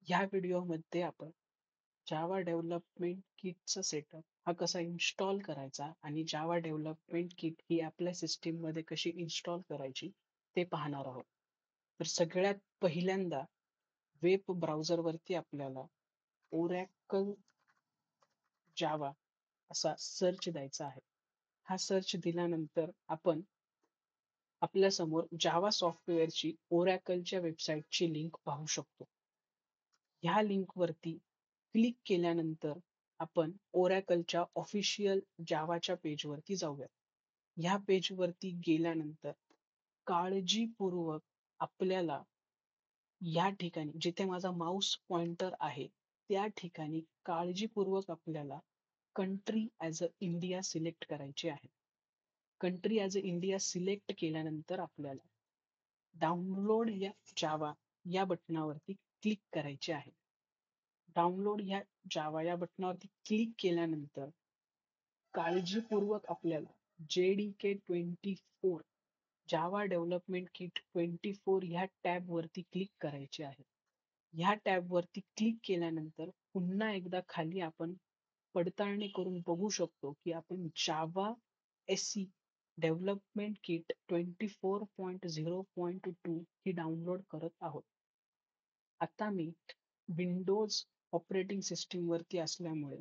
ह्या व्हिडिओमध्ये आपण जावा डेव्हलपमेंट किटचा सेटअप हा कसा इन्स्टॉल करायचा आणि जावा डेव्हलपमेंट किट ही आपल्या सिस्टीममध्ये कशी इन्स्टॉल करायची ते पाहणार आहोत. तर सगळ्यात पहिल्यांदा वेब ब्राउझरवरती आपल्याला ओरॅकल जावा असा सर्च द्यायचा आहे. हा सर्च दिल्यानंतर आपण आपल्यासमोर जावा सॉफ्टवेअरची ओरॅकलच्या वेबसाईटची लिंक पाहू शकतो. ह्या लिंकवरती क्लिक केल्यानंतर आपण ओरॅकलच्या ऑफिशियल जावाच्या पेजवरती जाऊया. ह्या पेजवरती गेल्यानंतर काळजीपूर्वक आपल्याला या ठिकाणी जिथे माझा माऊस पॉइंटर आहे त्या ठिकाणी काळजीपूर्वक आपल्याला country as a India select करायची आहे. Country as a India select केल्यानंतर आपल्याला डाउनलोड या जावा या बटनावरती क्लिक करायचे आहे. डाउनलोड या जावा या बटनावरती क्लिक केल्यानंतर काळजीपूर्वक आपल्याला JDK24 जावा डेव्हलपमेंट किट 24 ह्या टॅब वरती क्लिक करायचे आहे. ह्या टॅब वरती क्लिक केल्यानंतर पुन्हा एकदा खाली आपण पडताळणी करून बघू शकतो की आपण जावा SE डेव्हलपमेंट किट 24.0.2 ही डाउनलोड करत आहोत. आता मी विंडोज ऑपरेटिंग सिस्टीम वरती असल्यामुळे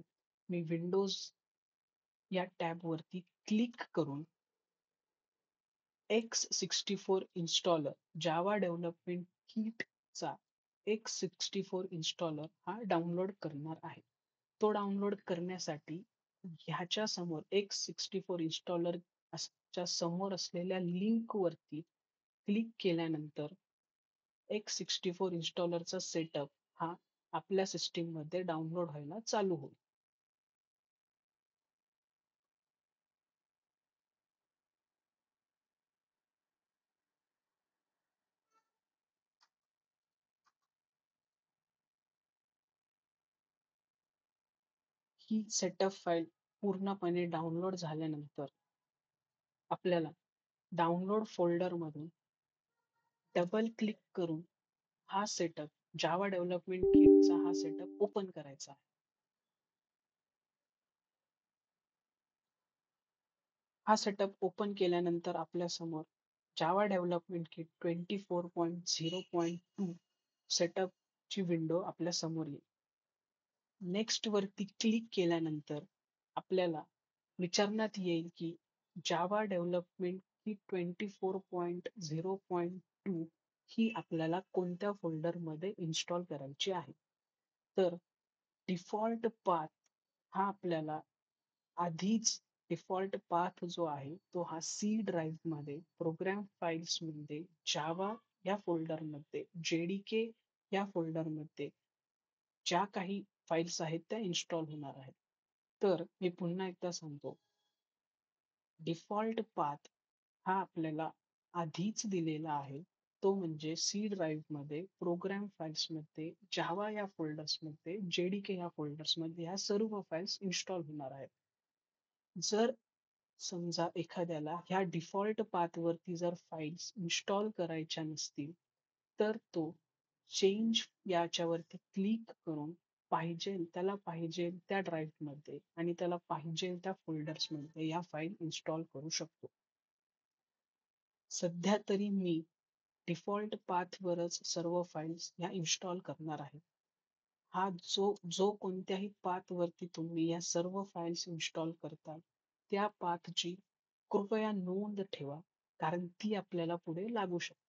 मी विंडोज या टॅब वरती क्लिक करून X64 इन्स्टॉलर जावा डेव्हलपमेंट किटचा X64 इन्स्टॉलर हा डाउनलोड करणार आहे. तो डाउनलोड करण्यासाठी ह्याच्या समोर X64 इन्स्टॉलर च्या समोर असलेल्या लिंक वरती क्लिक केल्यानंतर X64 इन्स्टॉलरचा सेटअप हा आपल्या सिस्टीम मध्ये डाउनलोड व्हायला चालू होईल. ही सेटअप फाईल पूर्णपणे डाउनलोड झाल्यानंतर आपल्याला डाउनलोड फोल्डर मधून डबल क्लिक करून हा सेटअप जावा डेव्हलपमेंट किटचा हा सेटअप ओपन करायचा आहे. हा सेटअप ओपन केल्यानंतर आपल्या समोर जावा डेव्हलपमेंट किट 24.0.2 सेटअप ची विंडो आपल्या समोर येईल. नेक्स्ट वरती क्लिक केल्यानंतर आपल्याला विचारण्यात येईल की जावा डेव्हलपमेंट किट 24.0.2 ही आपल्याला कोणत्या फोल्डर मध्ये इन्स्टॉल करायची आहे. तर डिफॉल्ट पाथ हा आपल्याला आधीच डिफॉल्ट पाथ जो आहे तो हा सी ड्राईव्ह मध्ये प्रोग्राम फाइल्स मध्ये जावा या फोल्डर मध्ये JDK या फोल्डर मध्ये ज्या काही फाइल्स आहेत त्या इन्स्टॉल होणार आहेत. तर मी पुन्हा एकदा सांगतो, डिफॉल्ट पाथ हा आपल्याला आधीच दिलेला आहे. तो म्हणजे सी ड्राईव्ह मध्ये प्रोग्राम फाइल्स मध्ये जावा या फोल्डर्स मध्ये JDK या फोल्डर्स मध्ये ह्या सर्व फाइल्स इन्स्टॉल होणार आहेत. जर समजा एखाद्याला ह्या डिफॉल्ट पाथ वरती जर फाइल्स इन्स्टॉल करायच्या नसतील तर तो चेंज याच्यावरती क्लिक करून पाहिजे त्या ड्राईव्ह मध्ये आणि त्याला पाहिजे त्या फोल्डर्स मध्ये या फाईल इन्स्टॉल करू शकतो. सध्या तरी मी डिफॉल्ट पाथ वरच सर्व फाइल्स ह्या इन्स्टॉल करणार आहे. हा जो कोणत्याही पाथ वरती तुम्ही या सर्व फाइल्स इन्स्टॉल करता त्या पाथची कृपया नोंद ठेवा, कारण ती आपल्याला पुढे लागू शकते.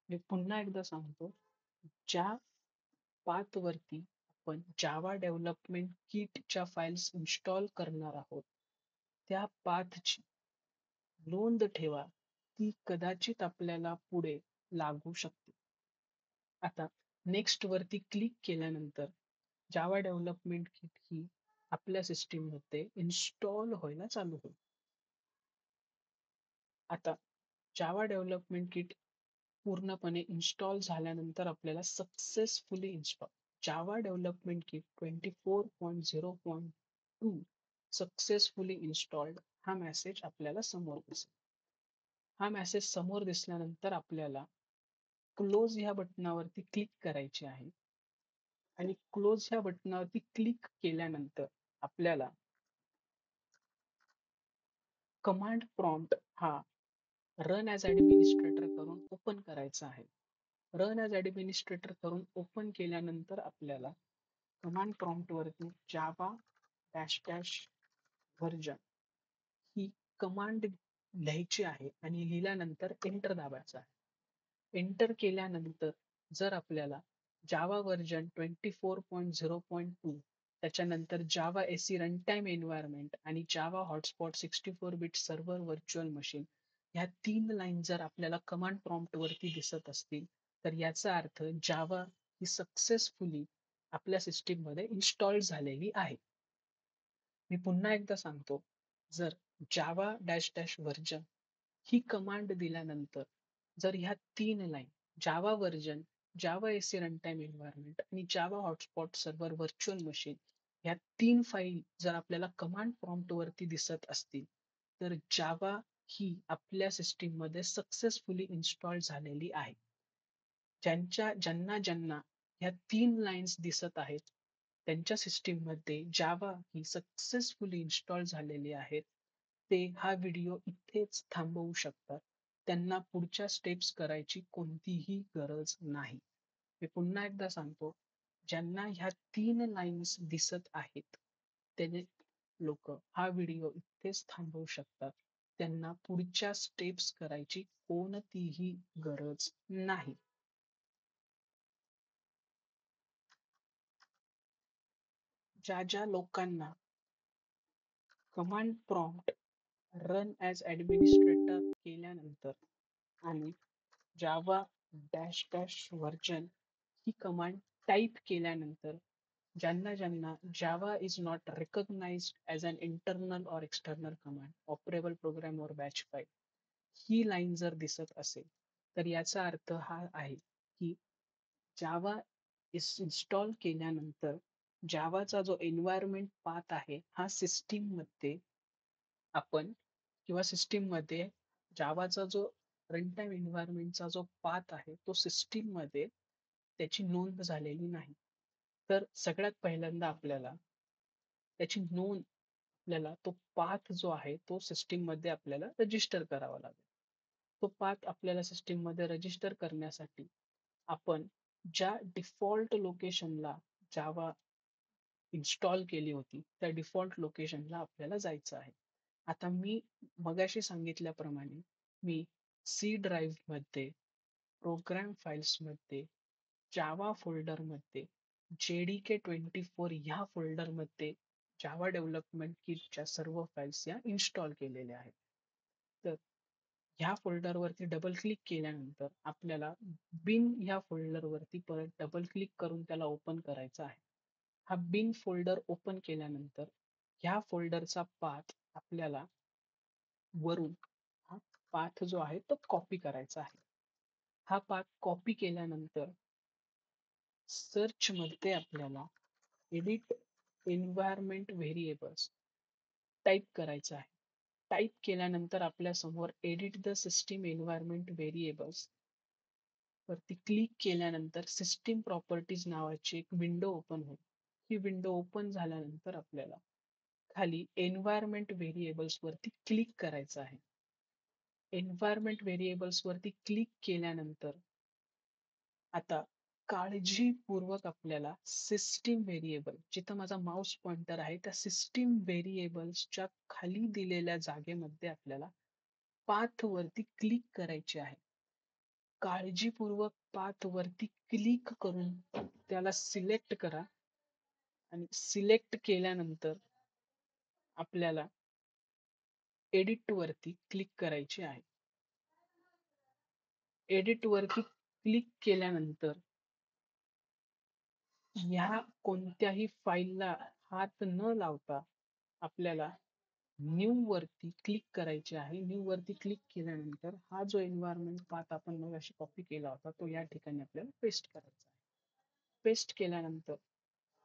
मी पुन्हा एकदा सांगतो, ज्या पाथ वरती आपण जावा डेव्हलपमेंट किटच्या फाइल्स इन्स्टॉल करणार आहोत त्या पाथची नोंद ठेवा, ती कदाचित आपल्याला पुढे लागू शकते. आता नेक्स्ट वरती क्लिक केल्यानंतर जावा डेव्हलपमेंट किट ही आपल्या सिस्टीम मध्ये इन्स्टॉल व्हायला चालू होईल. आता जावा डेव्हलपमेंट किट पूर्णपणे इन्स्टॉल झाल्यानंतर आपल्याला successfully install Java development kit 24.0.2 successfully installed हा मेसेज आपल्याला समोर दिसेल. हा मेसेज समोर दिसल्यानंतर आपल्याला क्लोज ह्या बटनावरती क्लिक करायचे आहे. आणि क्लोज ह्या बटनावरती क्लिक केल्यानंतर आपल्याला कमांड प्रॉम्प्ट हा रन ॲज ॲडमिनिस्ट्रेटर करून ओपन करायचा आहे. रन ॲज ॲडमिनिस्ट्रेटर करून ओपन केल्यानंतर आपल्याला कमांड प्रॉम्प्ट वरती जावा डॅश डॅश व्हर्जन ही कमांड लिहायची आहे आणि लिहिल्यानंतर एंटर दाबायचा आहे. एंटर केल्यानंतर जर आपल्याला जावा व्हर्जन 24.0.2 त्याच्यानंतर जावा एसी रनटाइम एन्व्हायरमेंट आणि Java HotSpot 64 bit server virtual machine ह्या 3 लाईन जर आपल्याला कमांड प्रॉम्प्ट वरती दिसत असतील तर याचा अर्थ जावा ही सक्सेसफुली आपल्या सिस्टीम मध्ये इन्स्टॉल झालेली आहे. मी पुन्हा एकदा सांगतो, जर जावा डॅश डॅश व्हर्जन ही कमांड दिल्यानंतर जर ह्या 3 लाईन जावा व्हर्जन, जावा एसी रनटाइम एन्व्हायरमेंट आणि Java hotspot server virtual machine ह्या 3 फाईल जर आपल्याला कमांड प्रॉम्प्ट वरती दिसत असतील तर जावा ही आपल्या सिस्टीम मध्ये सक्सेसफुली इन्स्टॉल झालेली आहे. ज्यांना ज्यांना ह्या 3 लाईन्स दिसत आहेत त्यांच्या सिस्टीम मध्ये जावा ही सक्सेसफुली इन्स्टॉल झालेली आहेत, ते हा व्हिडिओ इथेच थांबवू शकतात. त्यांना पुढच्या स्टेप्स करायची कोणतीही गरज नाही. मी पुन्हा एकदा सांगतो, ज्यांना ह्या 3 लाईन्स दिसत आहेत त्याने लोक हा व्हिडिओ इथेच थांबवू शकतात. त्यांना पुढच्या स्टेप्स करायची कोणतीही गरज नाही. ज्या लोकांना command prompt run as administrator केल्यानंतर आणि जावा डॅश डॅश व्हर्जन ही कमांड टाईप केल्यानंतर ज्यांना ज्यांना Java is not recognised as an internal or external command operable program or batch file ही लाईन जर दिसत असेल तर याचा अर्थ हा आहे की जावा इन्स्टॉल केल्यानंतर जावाचा जो एन्व्हायरमेंट पाथ आहे हा सिस्टीम मध्ये आपण किंवा सिस्टीम मध्ये जावाचा जो रनटाइम एन्व्हायरमेंटचा जो पाथ आहे तो सिस्टीम मध्ये त्याची नोंद झालेली नाही. तर सगळ्यात पहिल्यांदा आपल्याला त्याची नोंद आपल्याला तो पाथ जो आहे तो सिस्टीम मध्ये आपल्याला रजिस्टर करावा लागेल. तो पाथ आपल्याला सिस्टीम मध्ये रजिस्टर करण्यासाठी आपण ज्या डिफॉल्ट लोकेशनला जावा इन्स्टॉल केली होती त्या डिफॉल्ट लोकेशनला आपल्याला जायचं आहे. आता मी मगाशी सांगितल्याप्रमाणे मी सी ड्राईव्ह मध्ये प्रोग्राम फाइल्स मध्ये जावा फोल्डर मध्ये JDK24 ह्या फोल्डर मध्ये जावा डेव्हलपमेंट किटच्या सर्व फाइल्स या इन्स्टॉल केलेल्या आहेत. तर ह्या फोल्डर वरती डबल क्लिक केल्यानंतर आपल्याला बिन ह्या फोल्डर वरती परत डबल क्लिक करून त्याला ओपन करायचा आहे. हा बिन फोल्डर ओपन केल्यानंतर ह्या फोल्डरचा पाथ आपल्याला वरून हा पाथ जो आहे तो कॉपी करायचा आहे. हा पाथ कॉपी केल्यानंतर सर्च मध्ये आपल्याला एडिट एन्व्हायरमेंट व्हेरिएबल्स टाईप करायचं आहे. टाईप केल्यानंतर आपल्या समोर edit the system environment variables वरती क्लिक केल्यानंतर सिस्टीम प्रॉपर्टीज नावाची एक विंडो ओपन होईल. ही विंडो ओपन झाल्यानंतर आपल्याला खाली एन्व्हायरमेंट व्हेरिएबल्स वरती क्लिक करायचं आहे. एन्व्हायरमेंट व्हेरिएबल्स वरती क्लिक केल्यानंतर आता काळजीपूर्वक आपल्याला सिस्टीम व्हेरिएबल जिथं माझा माउस पॉइंटर आहे त्या सिस्टीम व्हेरिएबल्सच्या खाली दिलेल्या जागेमध्ये आपल्याला पाथ वरती क्लिक करायचे आहे. काळजीपूर्वक पाथ वरती क्लिक करून त्याला सिलेक्ट करा आणि सिलेक्ट केल्यानंतर आपल्याला एडिट वरती क्लिक करायचे आहे. एडिट वरती क्लिक केल्यानंतर ह्या कोणत्याही फाईलला हात न लावता आपल्याला न्यू वरती क्लिक करायचे आहे. न्यू वरती क्लिक केल्यानंतर हा जो एन्व्हायरमेंट पाथ आपण मगाशी कॉपी केला होता तो या ठिकाणी आपल्याला पेस्ट करायचा आहे. पेस्ट केल्यानंतर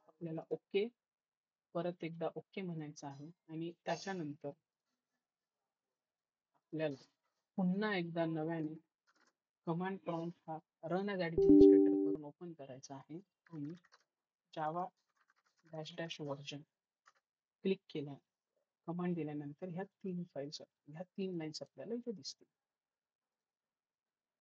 आपल्याला ओके परत एकदा ओके म्हणायचं आहे आणि त्याच्यानंतर आपल्याला पुन्हा एकदा नव्याने कमांड प्रॉम्प्ट हा रन ॲज ॲडमिनिस्ट्रेटर करून ओपन करायचा आहे आणि Java dash dash version click केलं, कमांड दिल्यानंतर ह्या 3 फाइल्स ह्या 3 लाईन्स आपल्याला इथे दिसतील.